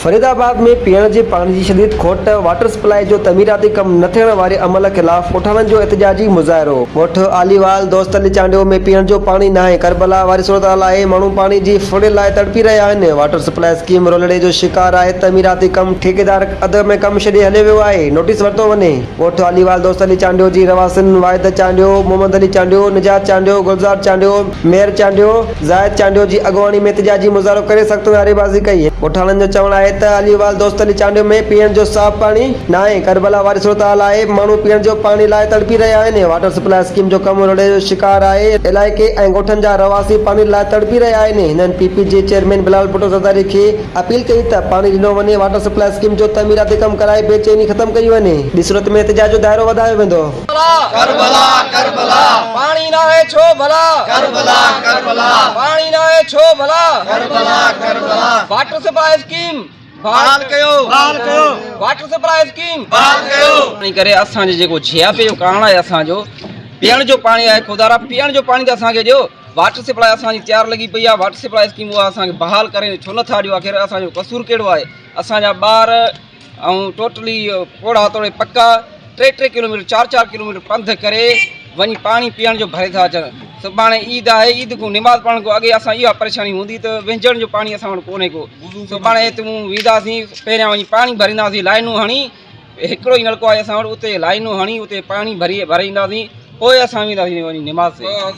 फरीदाबाद में पीअण जे पाणी जी शदीद खोट, वाटर सप्लाई जो तमीराती कम न थियण वारे अमल खिलाफ कोठाणनि जो एहतजाजी मुज़ाहिरो। ॻोठ आलीवाल दोस्त अली चांडियो में पीअण जो पाणी नाहे, करबला वारी सूरत हाल आहे। माण्हू पाणी जी फुड़ लाइ तड़पी रहिया आहिनि। वाटर सप्लाई स्कीम रोलड़े जो शिकार आहे। तमीराती कम ठेकेदार अध में कम छॾे हलियो वियो आहे। नोटिस वरितो वञे। ॻोठ आलीवाल दोस्त अली चांडियो जी रवासिन वाहिद चांडियो, मोहम्मद अली चांडियो, निजात चांडियो, गुलज़ार चांडियो, मेहर चांडियो, ज़ाहिद चांडियो जी अॻुवाणी में एहतजाजी मुज़ाहिरो करे सख़्त नारेबाज़ी कई। कोठाणनि जो चवणु आहे त अलीवाल दोस्त अली चांडियो में पीअण जो साफ़ पाणी नाहे, करबला वारी सूरत हाल आहे। माण्हू पीअण जो पाणी लाइ तड़पी रहिया आहिनि। वाटर सप्लाई स्कीम जो कमु रोड़े जो शिकार आहे। इलाइक़े ऐं ॻोठनि जा रवासी पाणी लाइ तड़पी रहिया आहिनि। हिननि पीपी जे चेयरमैन बिलावल भुट्टो ज़रदारी खे अपील कई त पाणी ॾिनो वञे, वाटर सप्लाई स्कीम जो तमीराती कमु कराए बेचैनी ख़तमु कई वञे। ॿी सूरत में एहतजाज जो दाइरो वधायो वेंदो। करबला करबला पानी ना है छो भला, करबला करबला पानी ना है छो भला, Karbala Karbala water supply scheme बहाल कयो, वाटर सप्लाई स्कीम बहाल कयो। पाणी करे असां जेको छियापे जो कारण आहे, असांजो पीअण जो पाणी आहे। खुदारा पीअण जो पाणी त असांखे ॾियो। वाटर सप्लाई असांजी तयारु लॻी पई आहे। वाटर सप्लाई स्कीम उहा असांखे बहाल करे छो नथा ॾियो? आख़िर असांजो कसूर कहिड़ो आहे? असांजा ॿार ऐं टोटली पोड़ा तोड़े पका 3-3 किलोमीटर 4-4 किलोमीटर पंध करे वञी पाणी पीअण जो भरे था अचनि। सुभाणे ईद आहे, ईद को निमाज़ पढ़ण खां अॻे असां इहा परेशानी हूंदी त विझण जो पाणी असां वटि कोन्हे को। सुभाणे तूं वेंदासीं, पहिरियां वञी पाणी भरींदासीं, लाइनूं हणी, हिकिड़ो ई नलको आहे असां वटि, उते लाइनूं हणी उते पाणी भरे ईंदासीं, पोइ असां वेंदासीं वञी निमाज़ ते।